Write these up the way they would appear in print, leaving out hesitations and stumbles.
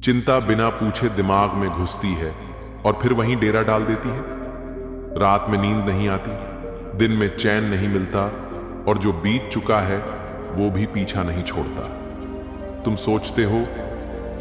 चिंता बिना पूछे दिमाग में घुसती है और फिर वहीं डेरा डाल देती है। रात में नींद नहीं आती, दिन में चैन नहीं मिलता और जो बीत चुका है वो भी पीछा नहीं छोड़ता। तुम सोचते हो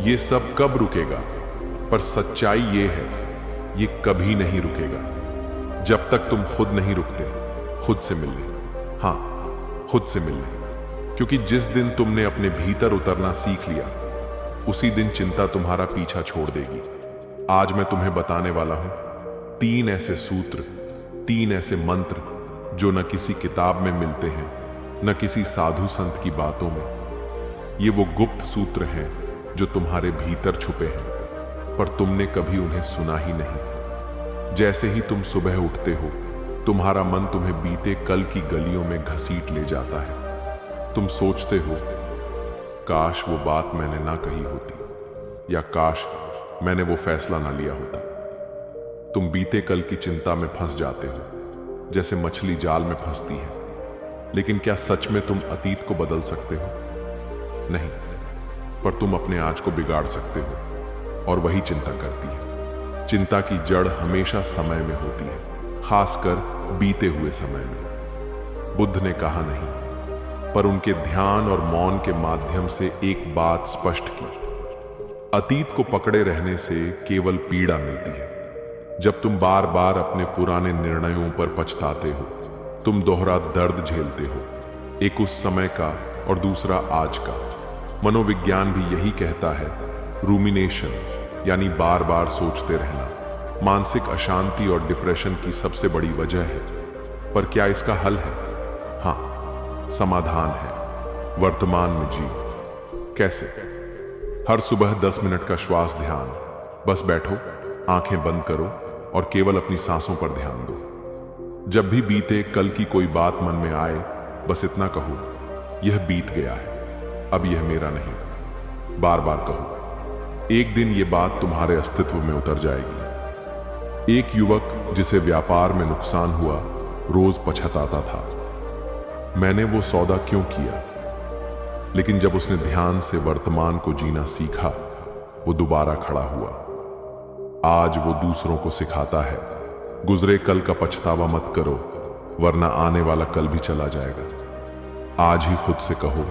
ये सब कब रुकेगा, पर सच्चाई ये है ये कभी नहीं रुकेगा जब तक तुम खुद नहीं रुकते खुद से मिलने। हाँ, खुद से मिलने, क्योंकि जिस दिन तुमने अपने भीतर उतरना सीख लिया उसी दिन चिंता तुम्हारा पीछा छोड़ देगी। आज मैं तुम्हें बताने वाला हूं 3 ऐसे सूत्र, 3 ऐसे मंत्र जो न किसी किताब में मिलते हैं न किसी साधु संत की बातों में। ये वो गुप्त सूत्र हैं जो तुम्हारे भीतर छुपे हैं पर तुमने कभी उन्हें सुना ही नहीं। जैसे ही तुम सुबह उठते हो तुम्हारा मन तुम्हें बीते कल की गलियों में घसीट ले जाता है। तुम सोचते हो काश वो बात मैंने ना कही होती, या काश मैंने वो फैसला ना लिया होता। तुम बीते कल की चिंता में फंस जाते हो जैसे मछली जाल में फंसती है। लेकिन क्या सच में तुम अतीत को बदल सकते हो? नहीं, पर तुम अपने आज को बिगाड़ सकते हो और वही चिंता करती है। चिंता की जड़ हमेशा समय में होती है, खासकर बीते हुए समय में। बुद्ध ने कहा नहीं, पर उनके ध्यान और मौन के माध्यम से एक बात स्पष्ट की, अतीत को पकड़े रहने से केवल पीड़ा मिलती है। जब तुम बार बार अपने पुराने निर्णयों पर पछताते हो तुम दोहरा दर्द झेलते हो, एक उस समय का और दूसरा आज का। मनोविज्ञान भी यही कहता है, रूमिनेशन यानी बार बार सोचते रहना मानसिक अशांति और डिप्रेशन की सबसे बड़ी वजह है। पर क्या इसका हल है? हाँ, समाधान है, वर्तमान में जी। कैसे? हर सुबह 10 मिनट का श्वास ध्यान। बस बैठो, आंखें बंद करो और केवल अपनी सांसों पर ध्यान दो। जब भी बीते कल की कोई बात मन में आए बस इतना कहो, यह बीत गया है, अब यह मेरा नहीं। बार बार कहो, एक दिन यह बात तुम्हारे अस्तित्व में उतर जाएगी। एक युवक जिसे व्यापार में नुकसान हुआ रोज पछताता था, मैंने वो सौदा क्यों किया। लेकिन जब उसने ध्यान से वर्तमान को जीना सीखा वो दोबारा खड़ा हुआ। आज वो दूसरों को सिखाता है, गुजरे कल का पछतावा मत करो वरना आने वाला कल भी चला जाएगा। आज ही खुद से कहो,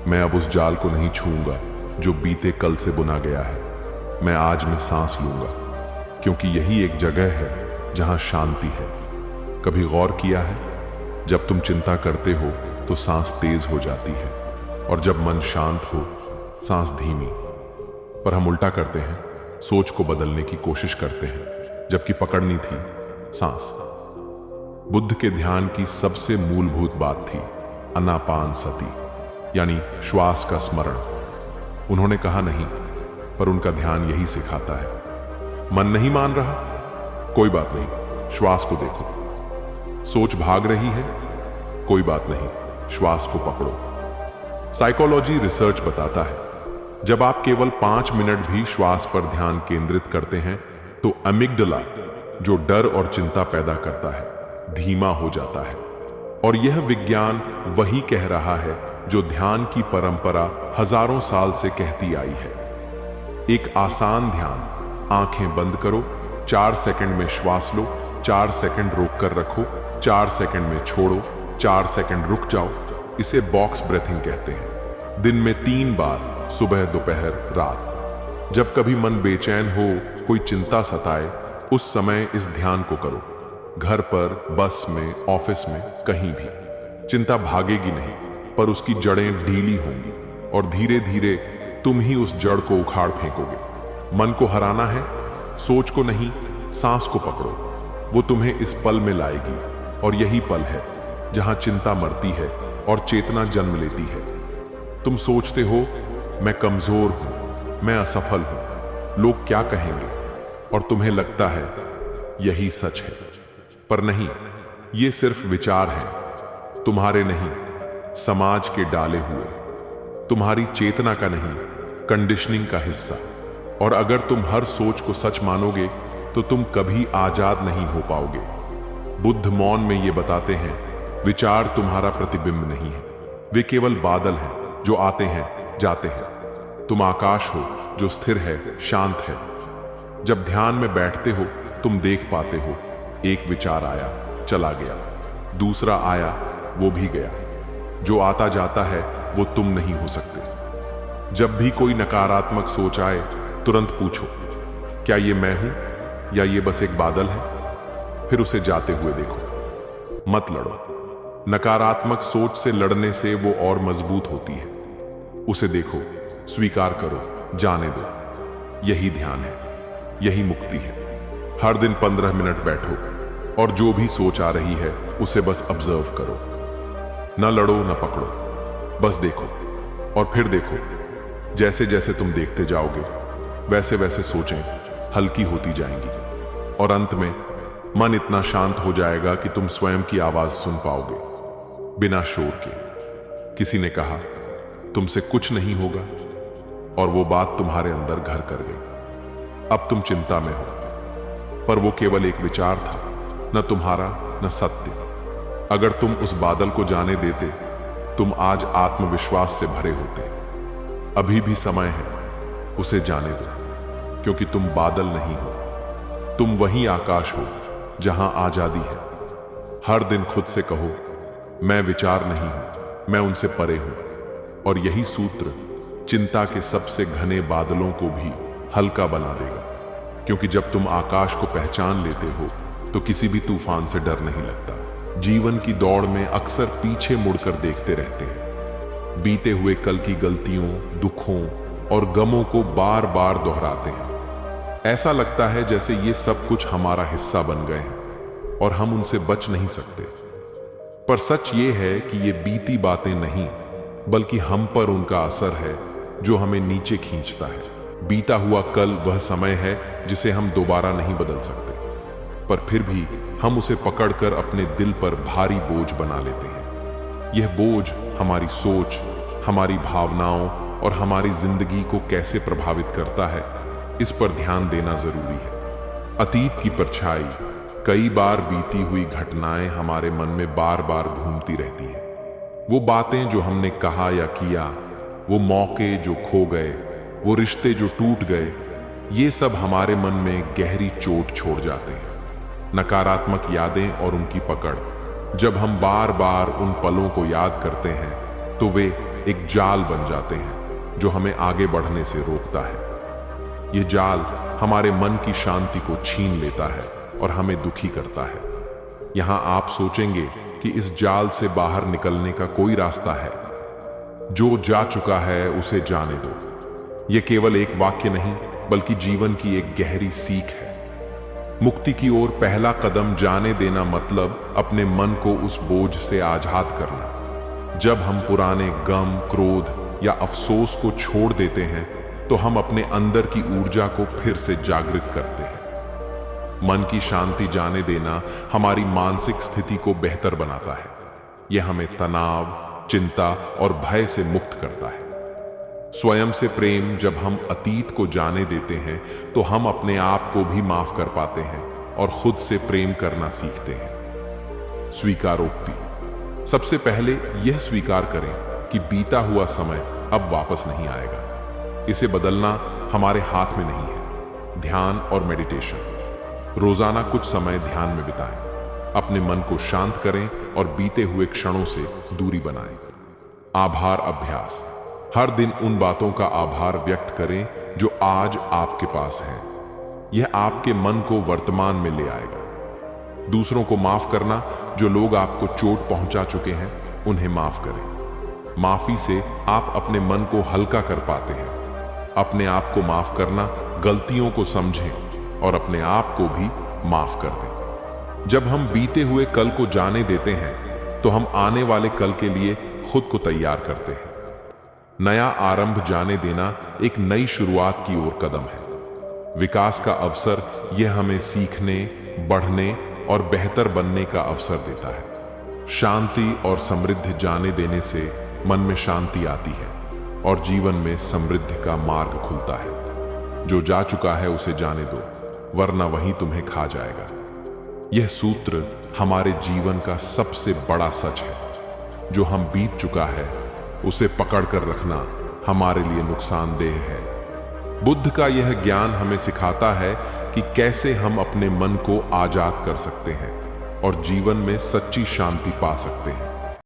मैं अब उस जाल को नहीं छूंगा जो बीते कल से बुना गया है। मैं आज में सांस लूंगा, क्योंकि यही एक जगह है जहां शांति है। कभी गौर किया है, जब तुम चिंता करते हो तो सांस तेज हो जाती है और जब मन शांत हो सांस धीमी। पर हम उल्टा करते हैं, सोच को बदलने की कोशिश करते हैं जबकि पकड़नी थी सांस। बुद्ध के ध्यान की सबसे मूलभूत बात थी आनापान सती, यानी श्वास का स्मरण। उन्होंने कहा नहीं, पर उनका ध्यान यही सिखाता है। मन नहीं मान रहा, कोई बात नहीं, श्वास को देखो। सोच भाग रही है, कोई बात नहीं, श्वास को पकड़ो। साइकोलॉजी रिसर्च बताता है, जब आप केवल 5 मिनट भी श्वास पर ध्यान केंद्रित करते हैं तो अमिगडला, जो डर और चिंता पैदा करता है, धीमा हो जाता है। और यह विज्ञान वही कह रहा है जो ध्यान की परंपरा हजारों साल से कहती आई है। एक आसान ध्यान, आंखें बंद करो, 4 सेकंड में श्वास लो, 4 सेकंड रोक कर रखो, 4 सेकंड में छोड़ो, 4 सेकंड रुक जाओ। इसे बॉक्स ब्रेथिंग कहते हैं। दिन में 3 बार, सुबह, दोपहर, रात। जब कभी मन बेचैन हो, कोई चिंता सताए, उस समय इस ध्यान को करो। घर पर, बस में, ऑफिस में, कहीं भी। चिंता भागेगी नहीं, पर उसकी जड़ें ढीली होंगी और धीरे धीरे तुम ही उस जड़ को उखाड़ फेंकोगे। मन को हराना है, सोच को नहीं, सांस को पकड़ो। वो तुम्हें इस पल में लाएगी और यही पल है जहां चिंता मरती है और चेतना जन्म लेती है। तुम सोचते हो मैं कमजोर हूं, मैं असफल हूं, लोग क्या कहेंगे, और तुम्हें लगता है यही सच है। पर नहीं, ये सिर्फ विचार हैं, तुम्हारे नहीं, समाज के डाले हुए, तुम्हारी चेतना का नहीं, कंडीशनिंग का हिस्सा। और अगर तुम हर सोच को सच मानोगे तो तुम कभी आजाद नहीं हो पाओगे। बुद्ध मौन में ये बताते हैं, विचार तुम्हारा प्रतिबिंब नहीं है, वे केवल बादल हैं जो आते हैं जाते हैं। तुम आकाश हो जो स्थिर है, शांत है। जब ध्यान में बैठते हो तुम देख पाते हो, एक विचार आया, चला गया, दूसरा आया, वो भी गया। जो आता जाता है वो तुम नहीं हो सकते। जब भी कोई नकारात्मक सोच आए तुरंत पूछो, क्या ये मैं हूं या ये बस एक बादल है? फिर उसे जाते हुए देखो। मत लड़ो। नकारात्मक सोच से लड़ने से वो और मजबूत होती है। उसे देखो, स्वीकार करो, जाने दो। यही ध्यान है, यही मुक्ति है। हर दिन 15 मिनट बैठो और जो भी सोच आ रही है उसे बस ऑब्जर्व करो। न लड़ो न पकड़ो, बस देखो और फिर देखो। जैसे जैसे तुम देखते जाओगे वैसे वैसे सोचें हल्की होती जाएंगी और अंत में मन इतना शांत हो जाएगा कि तुम स्वयं की आवाज सुन पाओगे, बिना शोर के। किसी ने कहा तुमसे कुछ नहीं होगा और वो बात तुम्हारे अंदर घर कर गई। अब तुम चिंता में हो, पर वो केवल एक विचार था, न तुम्हारा न सत्य। अगर तुम उस बादल को जाने देते तुम आज आत्मविश्वास से भरे होते। अभी भी समय है, उसे जाने दो, क्योंकि तुम बादल नहीं हो, तुम वही आकाश हो जहां आजादी है। हर दिन खुद से कहो, मैं विचार नहीं हूं, मैं उनसे परे हूं। और यही सूत्र चिंता के सबसे घने बादलों को भी हल्का बना देगा, क्योंकि जब तुम आकाश को पहचान लेते हो तो किसी भी तूफान से डर नहीं लगता। जीवन की दौड़ में अक्सर पीछे मुड़कर देखते रहते हैं, बीते हुए कल की गलतियों, दुखों और गमों को बार बार दोहराते हैं। ऐसा लगता है जैसे ये सब कुछ हमारा हिस्सा बन गए हैं और हम उनसे बच नहीं सकते। पर सच ये है कि ये बीती बातें नहीं, बल्कि हम पर उनका असर है जो हमें नीचे खींचता है। बीता हुआ कल वह समय है जिसे हम दोबारा नहीं बदल सकते, पर फिर भी हम उसे पकड़कर अपने दिल पर भारी बोझ बना लेते हैं। यह बोझ हमारी सोच, हमारी भावनाओं और हमारी जिंदगी को कैसे प्रभावित करता है, इस पर ध्यान देना जरूरी है। अतीत की परछाई, कई बार बीती हुई घटनाएं हमारे मन में बार बार घूमती रहती हैं। वो बातें जो हमने कहा या किया, वो मौके जो खो गए, वो रिश्ते जो टूट गए, ये सब हमारे मन में गहरी चोट छोड़ जाते हैं। नकारात्मक यादें और उनकी पकड़, जब हम बार बार उन पलों को याद करते हैं तो वे एक जाल बन जाते हैं जो हमें आगे बढ़ने से रोकता है। ये जाल हमारे मन की शांति को छीन लेता है और हमें दुखी करता है। यहां आप सोचेंगे कि इस जाल से बाहर निकलने का कोई रास्ता है। जो जा चुका है उसे जाने दो। यह केवल एक वाक्य नहीं, बल्कि जीवन की एक गहरी सीख है। मुक्ति की ओर पहला कदम जाने देना मतलब अपने मन को उस बोझ से आजाद करना। जब हम पुराने गम, क्रोध या अफसोस को छोड़ देते हैं तो हम अपने अंदर की ऊर्जा को फिर से जागृत करते हैं। मन की शांति जाने देना हमारी मानसिक स्थिति को बेहतर बनाता है। यह हमें तनाव, चिंता और भय से मुक्त करता है। स्वयं से प्रेम, जब हम अतीत को जाने देते हैं तो हम अपने आप को भी माफ कर पाते हैं और खुद से प्रेम करना सीखते हैं। स्वीकारोक्ति, सबसे पहले यह स्वीकार करें कि बीता हुआ समय अब वापस नहीं आएगा। इसे बदलना हमारे हाथ में नहीं है। ध्यान और मेडिटेशन, रोजाना कुछ समय ध्यान में बिताएं, अपने मन को शांत करें और बीते हुए क्षणों से दूरी बनाएं। आभार अभ्यास, हर दिन उन बातों का आभार व्यक्त करें जो आज आपके पास हैं। यह आपके मन को वर्तमान में ले आएगा। दूसरों को माफ करना, जो लोग आपको चोट पहुंचा चुके हैं उन्हें माफ करें। माफी से आप अपने मन को हल्का कर पाते हैं। अपने आप को माफ करना, गलतियों को समझें और अपने आप को भी माफ कर दें। जब हम बीते हुए कल को जाने देते हैं तो हम आने वाले कल के लिए खुद को तैयार करते हैं। नया आरंभ जाने देना एक नई शुरुआत की ओर कदम है। विकास का अवसर, यह हमें सीखने, बढ़ने और बेहतर बनने का अवसर देता है। शांति और समृद्धि जाने देने से मन में शांति आती है और जीवन में समृद्धि का मार्ग खुलता है। जो जा चुका है उसे जाने दो, वरना वही तुम्हें खा जाएगा। यह सूत्र हमारे जीवन का सबसे बड़ा सच है। जो हम बीत चुका है उसे पकड़ कर रखना हमारे लिए नुकसानदेह है। बुद्ध का यह ज्ञान हमें सिखाता है कि कैसे हम अपने मन को आजाद कर सकते हैं और जीवन में सच्ची शांति पा सकते हैं।